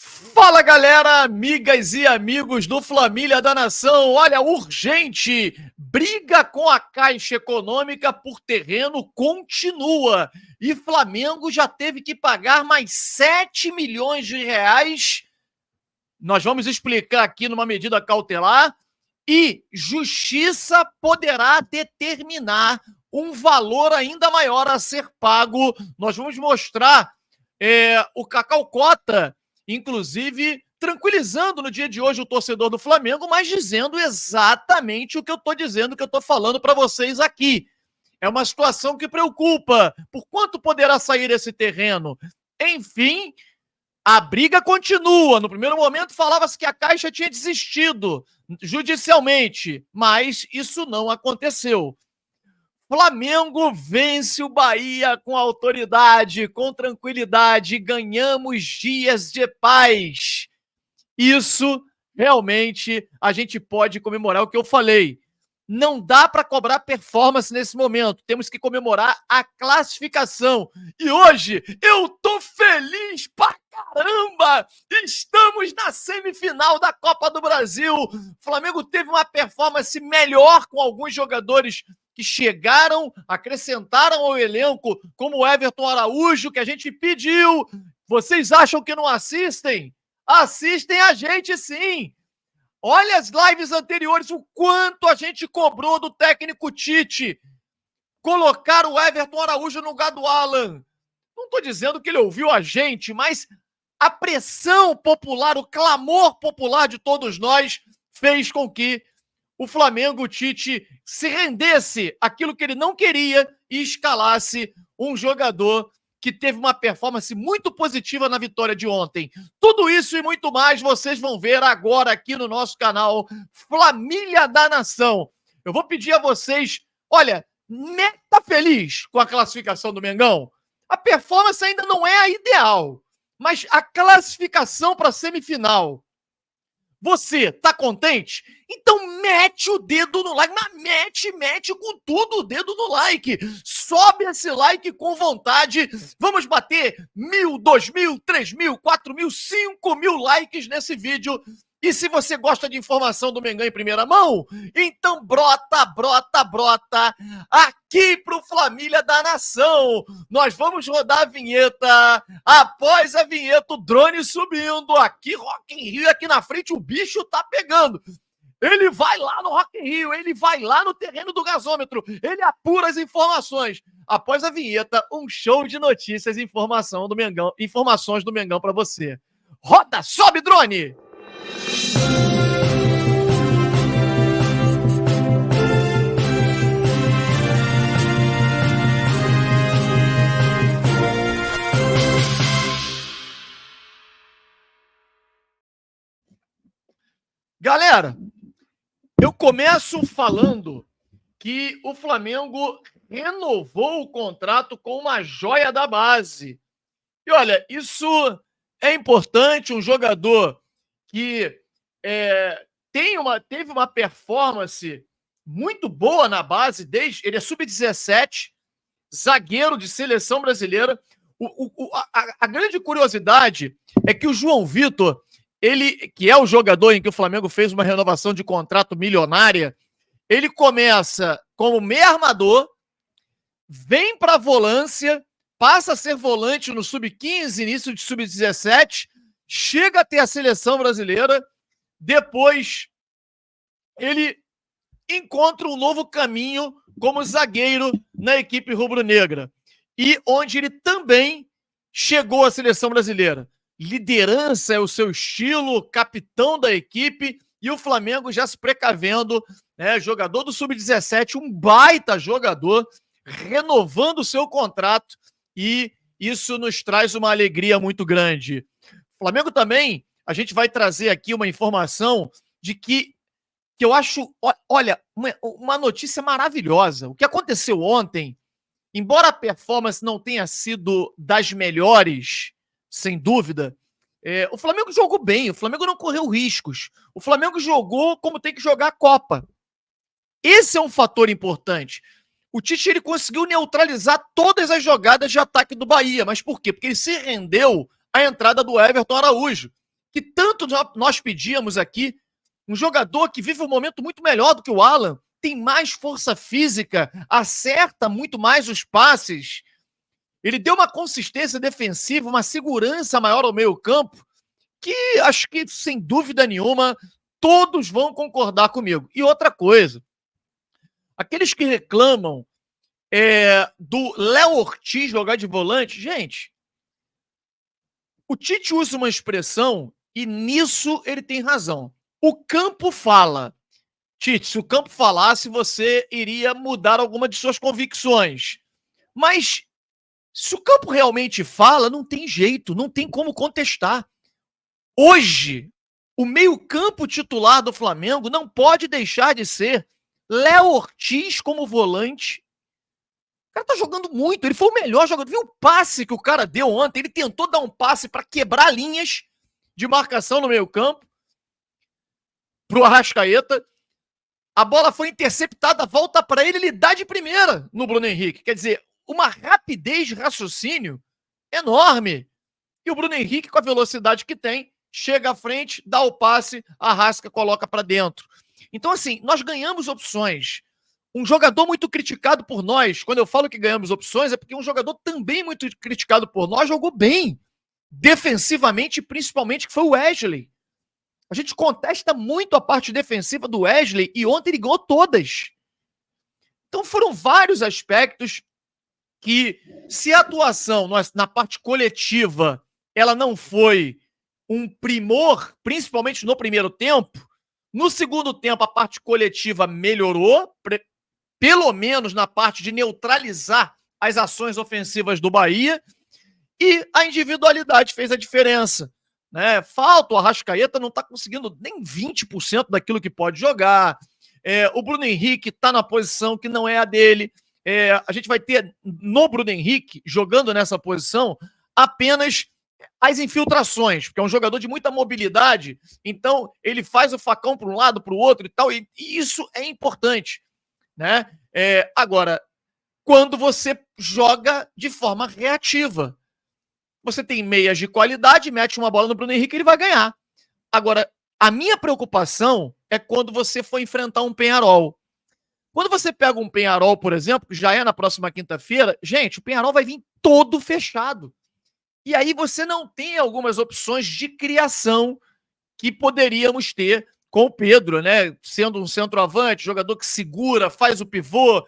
Fala, galera, amigas e amigos do Flamília da Nação. Olha, urgente, briga com a Caixa Econômica por terreno continua. E Flamengo já teve que pagar mais 7 milhões de reais. Nós vamos explicar aqui numa medida cautelar. E Justiça poderá determinar um valor ainda maior a ser pago. Nós vamos mostrar o Cacau Cota, inclusive, tranquilizando no dia de hoje o torcedor do Flamengo, mas dizendo exatamente o que eu estou dizendo, que eu estou falando para vocês aqui. É uma situação que preocupa. Por quanto poderá sair esse terreno? Enfim, a briga continua. No primeiro momento falava-se que a Caixa tinha desistido judicialmente, mas isso não aconteceu. Flamengo vence o Bahia com autoridade, com tranquilidade, ganhamos dias de paz. Isso, realmente, a gente pode comemorar o que eu falei. Não dá para cobrar performance nesse momento, temos que comemorar a classificação. E hoje eu tô feliz pra caramba! Estamos na semifinal da Copa do Brasil. O Flamengo teve uma performance melhor com alguns jogadores que chegaram, acrescentaram ao elenco, como o Everton Araújo, que a gente pediu. Vocês acham que não assistem? Assistem a gente sim! Olha as lives anteriores, o quanto a gente cobrou do técnico Tite colocar o Everton Araújo no lugar do Alan. Não estou dizendo que ele ouviu a gente, mas a pressão popular, o clamor popular de todos nós fez com que o Flamengo, o Tite, se rendesse àquilo que ele não queria e escalasse um jogador que teve uma performance muito positiva na vitória de ontem. Tudo isso e muito mais vocês vão ver agora aqui no nosso canal Flamília da Nação. Eu vou pedir a vocês, olha, tá feliz com a classificação do Mengão? A performance ainda não é a ideal, mas a classificação para a semifinal, você tá contente? Então mete o dedo no like, mas mete com tudo o dedo no like. Sobe esse like com vontade. Vamos bater 1.000, 2.000, 3.000, 4.000, 5.000 likes nesse vídeo. E se você gosta de informação do Mengão em primeira mão, então brota aqui pro Flamília da Nação. Nós vamos rodar a vinheta. Após a vinheta, o drone subindo. Aqui, Rock in Rio, aqui na frente, o bicho tá pegando. Ele vai lá no Rock in Rio, ele vai lá no terreno do gasômetro, ele apura as informações. Após a vinheta, um show de notícias e informações do Mengão para você. Roda, sobe, drone! Galera, eu começo falando que o Flamengo renovou o contrato com uma joia da base. E olha, isso é importante, um jogador que teve uma performance muito boa na base, ele é sub-17, zagueiro de seleção brasileira. A grande curiosidade é que o João Vitor, ele, que é o jogador em que o Flamengo fez uma renovação de contrato milionária, ele começa como meio armador, vem para a volância, passa a ser volante no sub-15, início de sub-17, chega a ter a seleção brasileira, depois ele encontra um novo caminho como zagueiro na equipe rubro-negra, e onde ele também chegou à seleção brasileira. Liderança é o seu estilo, capitão da equipe, e o Flamengo já se precavendo, né, jogador do sub-17, um baita jogador, renovando o seu contrato, e isso nos traz uma alegria muito grande. O Flamengo também, a gente vai trazer aqui uma informação de que eu acho, olha, uma notícia maravilhosa. O que aconteceu ontem, embora a performance não tenha sido das melhores, sem dúvida, o Flamengo jogou bem, o Flamengo não correu riscos, o Flamengo jogou como tem que jogar a Copa. Esse é um fator importante. O Tite, ele conseguiu neutralizar todas as jogadas de ataque do Bahia, mas por quê? Porque ele se rendeu à entrada do Everton Araújo. que tanto nós pedíamos aqui, um jogador que vive um momento muito melhor do que o Alan, tem mais força física, acerta muito mais os passes, ele deu uma consistência defensiva, uma segurança maior ao meio campo, que acho que, sem dúvida nenhuma, todos vão concordar comigo. E outra coisa, aqueles que reclamam do Léo Ortiz jogar de volante, gente, o Tite usa uma expressão e nisso ele tem razão. O campo fala. Tite, se o campo falasse, você iria mudar alguma de suas convicções. Mas se o campo realmente fala, não tem jeito, não tem como contestar. Hoje, o meio-campo titular do Flamengo não pode deixar de ser Léo Ortiz como volante. O cara tá jogando muito, ele foi o melhor jogador. Viu o passe que o cara deu ontem? Ele tentou dar um passe para quebrar linhas de marcação no meio-campo pro Arrascaeta. A bola foi interceptada, volta para ele, ele dá de primeira no Bruno Henrique. Quer dizer, uma rapidez de raciocínio enorme. E o Bruno Henrique, com a velocidade que tem, chega à frente, dá o passe, Arrasca, coloca para dentro. Então, assim, nós ganhamos opções. Um jogador muito criticado por nós, quando eu falo que ganhamos opções, é porque um jogador também muito criticado por nós jogou bem, defensivamente, principalmente, que foi o Wesley. A gente contesta muito a parte defensiva do Wesley e ontem ele ganhou todas. Então foram vários aspectos que, se a atuação na parte coletiva ela não foi um primor, principalmente no primeiro tempo, no segundo tempo a parte coletiva melhorou, pelo menos na parte de neutralizar as ações ofensivas do Bahia, e a individualidade fez a diferença. Né? Falta, o Arrascaeta não está conseguindo nem 20% daquilo que pode jogar, o Bruno Henrique está na posição que não é a dele, a gente vai ter no Bruno Henrique, jogando nessa posição, apenas as infiltrações, porque é um jogador de muita mobilidade, então ele faz o facão para um lado, para o outro e tal, e isso é importante. Né? Agora, quando você joga de forma reativa, você tem meias de qualidade, mete uma bola no Bruno Henrique, ele vai ganhar. Agora, a minha preocupação é quando você for enfrentar um Peñarol. Quando você pega um Peñarol, por exemplo, que já é na próxima quinta-feira, gente, o Peñarol vai vir todo fechado. E aí você não tem algumas opções de criação que poderíamos ter com o Pedro, né? Sendo um centroavante, jogador que segura, faz o pivô,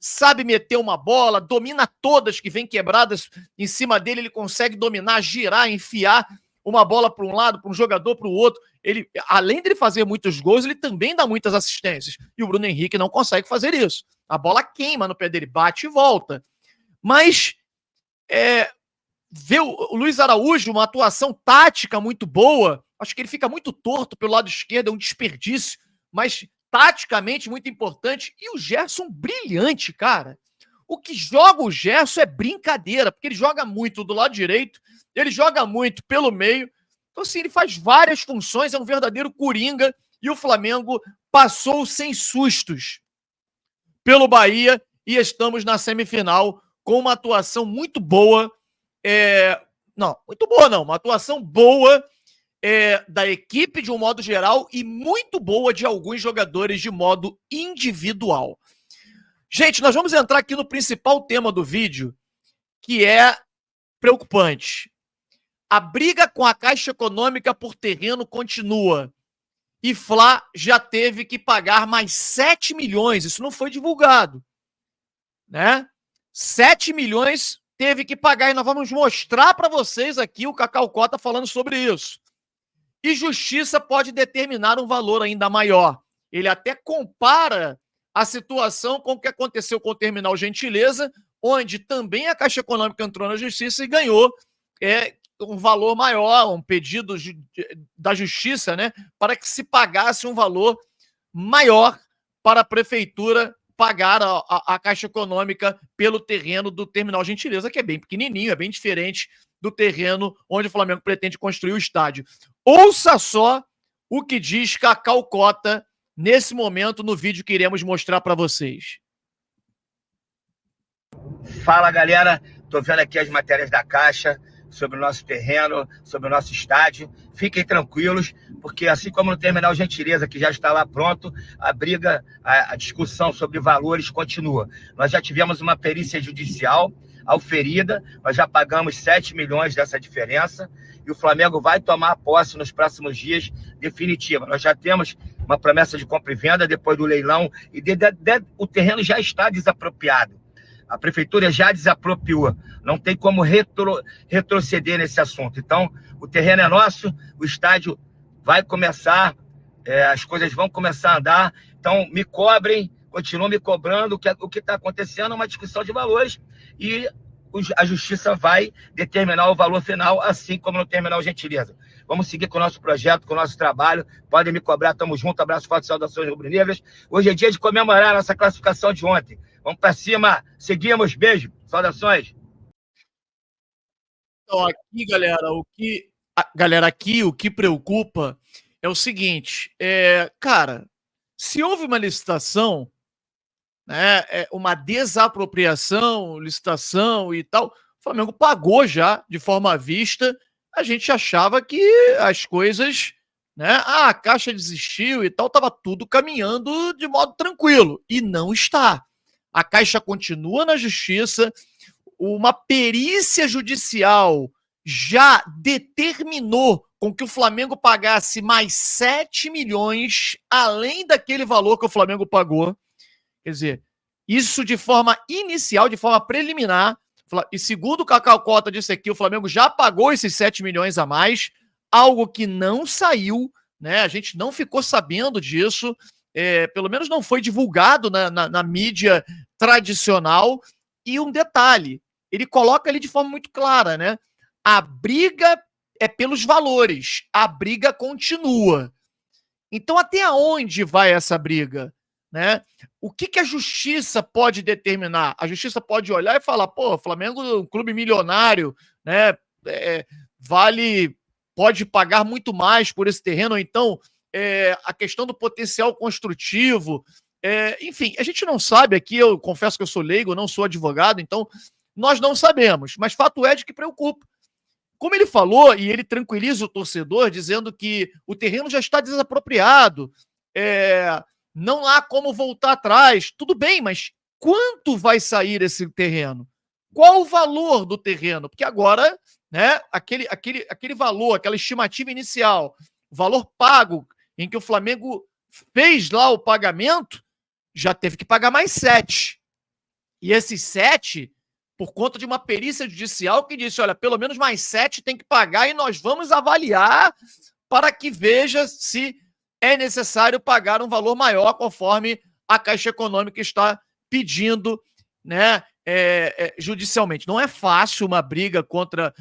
sabe meter uma bola, domina todas que vêm quebradas em cima dele, ele consegue dominar, girar, enfiar uma bola para um lado, para um jogador, para o outro. Ele, além de ele fazer muitos gols, ele também dá muitas assistências. E o Bruno Henrique não consegue fazer isso. A bola queima no pé dele, bate e volta. Mas ver o Luiz Araújo, uma atuação tática muito boa, acho que ele fica muito torto pelo lado esquerdo, é um desperdício, mas taticamente muito importante. E o Gerson brilhante, cara. O que joga o Gerson é brincadeira, porque ele joga muito do lado direito, ele joga muito pelo meio. Então, assim, ele faz várias funções, é um verdadeiro coringa, e o Flamengo passou sem sustos pelo Bahia e estamos na semifinal com uma atuação muito boa. Não, muito boa não, uma atuação boa da equipe de um modo geral e muito boa de alguns jogadores de modo individual. Gente, nós vamos entrar aqui no principal tema do vídeo, que é preocupante. A briga com a Caixa Econômica por terreno continua. E Fla já teve que pagar mais 7 milhões, isso não foi divulgado. Né? 7 milhões teve que pagar, e nós vamos mostrar para vocês aqui o Cacau Cota falando sobre isso. E Justiça pode determinar um valor ainda maior. Ele até compara a situação com o que aconteceu com o Terminal Gentileza, onde também a Caixa Econômica entrou na Justiça e ganhou um valor maior, um pedido da Justiça, né, para que se pagasse um valor maior para a Prefeitura pagar a Caixa Econômica pelo terreno do Terminal Gentileza, que é bem pequenininho, é bem diferente do terreno onde o Flamengo pretende construir o estádio. Ouça só o que diz Cacau Cota nesse momento no vídeo que iremos mostrar para vocês. Fala, galera. Tô vendo aqui as matérias da Caixa sobre o nosso terreno, sobre o nosso estádio. Fiquem tranquilos, porque assim como no Terminal Gentileza, que já está lá pronto, a briga, a discussão sobre valores continua. Nós já tivemos uma perícia judicial auferida, nós já pagamos 7 milhões dessa diferença, e o Flamengo vai tomar posse nos próximos dias definitiva. Nós já temos uma promessa de compra e venda depois do leilão, e o terreno já está desapropriado. A prefeitura já desapropriou, não tem como retroceder nesse assunto. Então, o terreno é nosso, o estádio vai começar, as coisas vão começar a andar. Então, me cobrem, continuam me cobrando. O que está acontecendo é uma discussão de valores e a justiça vai determinar o valor final, assim como no Terminal Gentileza. Vamos seguir com o nosso projeto, com o nosso trabalho. Podem me cobrar, tamo junto. Abraço forte, saudações rubro-negras. Hoje é dia de comemorar a nossa classificação de ontem. Vamos para cima, seguimos, beijo, saudações. Então, aqui, galera, aqui o que preocupa é o seguinte, cara, se houve uma licitação, né, uma desapropriação, licitação e tal, o Flamengo pagou já de forma à vista, a gente achava que as coisas, né, a Caixa desistiu e tal, estava tudo caminhando de modo tranquilo, e não está. A Caixa continua na justiça, uma perícia judicial já determinou com que o Flamengo pagasse mais 7 milhões, além daquele valor que o Flamengo pagou. Quer dizer, isso de forma inicial, de forma preliminar, e segundo o Cacau Cota disse aqui, o Flamengo já pagou esses 7 milhões a mais, algo que não saiu, né? A gente não ficou sabendo disso, pelo menos não foi divulgado na mídia tradicional. E um detalhe, ele coloca ali de forma muito clara, né? A briga é pelos valores, a briga continua. Então, até onde vai essa briga? Né? O que a justiça pode determinar? A justiça pode olhar e falar, pô, Flamengo é um clube milionário, né? Pode pagar muito mais por esse terreno, ou então a questão do potencial construtivo, enfim, a gente não sabe aqui, eu confesso que eu sou leigo, não sou advogado, então nós não sabemos, mas fato é de que preocupa. Como ele falou, e ele tranquiliza o torcedor, dizendo que o terreno já está desapropriado, não há como voltar atrás. Tudo bem, mas quanto vai sair esse terreno? Qual o valor do terreno? Porque agora, né, aquele valor, aquela estimativa inicial, o valor pago em que o Flamengo fez lá o pagamento, já teve que pagar mais 7. E esses 7, por conta de uma perícia judicial que disse, olha, pelo menos mais 7 tem que pagar e nós vamos avaliar para que veja se é necessário pagar um valor maior conforme a Caixa Econômica está pedindo, né, judicialmente. Não é fácil uma briga contra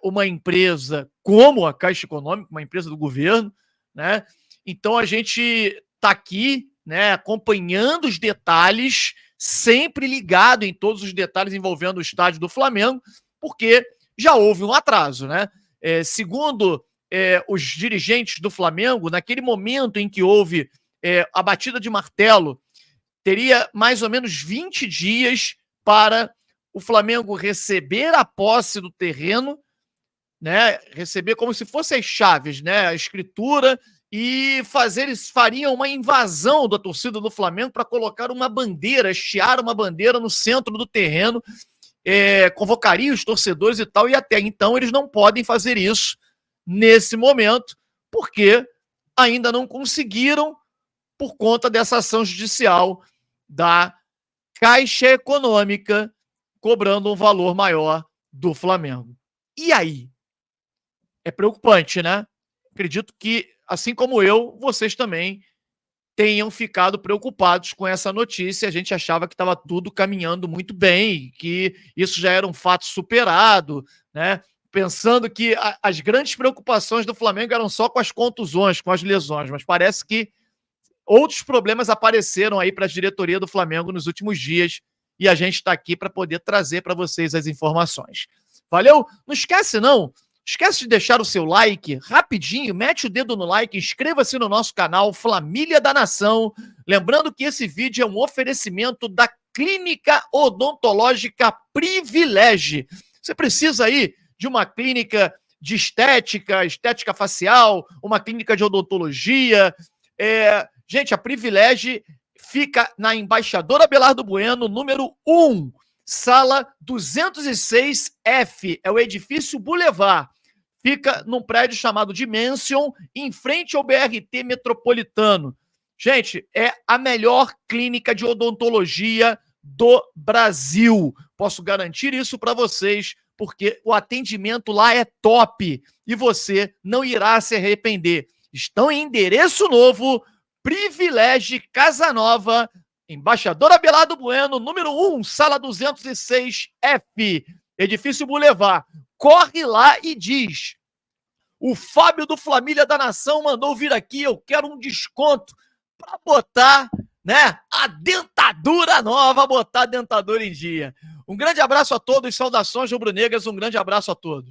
uma empresa como a Caixa Econômica, uma empresa do governo, né? Então a gente está aqui, né, acompanhando os detalhes, sempre ligado em todos os detalhes envolvendo o estádio do Flamengo, porque já houve um atraso, né? Segundo os dirigentes do Flamengo, naquele momento em que houve a batida de martelo, teria mais ou menos 20 dias para o Flamengo receber a posse do terreno, né? Receber como se fossem as chaves, né? A escritura, e eles fariam uma invasão da torcida do Flamengo para colocar uma bandeira, hastear uma bandeira no centro do terreno, convocaria os torcedores e tal, e até então eles não podem fazer isso nesse momento, porque ainda não conseguiram por conta dessa ação judicial da Caixa Econômica cobrando um valor maior do Flamengo. E aí? É preocupante, né? Acredito que, assim como eu, vocês também tenham ficado preocupados com essa notícia. A gente achava que estava tudo caminhando muito bem, que isso já era um fato superado, né? Pensando que as grandes preocupações do Flamengo eram só com as contusões, com as lesões, mas parece que outros problemas apareceram aí para a diretoria do Flamengo nos últimos dias e a gente está aqui para poder trazer para vocês as informações. Valeu? Não esquece, não. Esquece de deixar o seu like rapidinho, mete o dedo no like, inscreva-se no nosso canal Família da Nação. Lembrando que esse vídeo é um oferecimento da Clínica Odontológica Privilege. Você precisa aí de uma clínica de estética facial, uma clínica de odontologia. Gente, a Privilege fica na Embaixador Abelardo Bueno, número 1, sala 206F, é o edifício Boulevard. Fica num prédio chamado Dimension, em frente ao BRT Metropolitano. Gente, é a melhor clínica de odontologia do Brasil. Posso garantir isso para vocês, porque o atendimento lá é top e você não irá se arrepender. Estão em endereço novo, Privilege Casa Nova, Embaixador Abelardo Bueno, número 1, sala 206F, edifício Boulevard. Corre lá e diz: o Fábio do Família da Nação mandou vir aqui, eu quero um desconto para botar, né, a dentadura nova, botar a dentadura em dia. Um grande abraço a todos, saudações rubro-negras, um grande abraço a todos.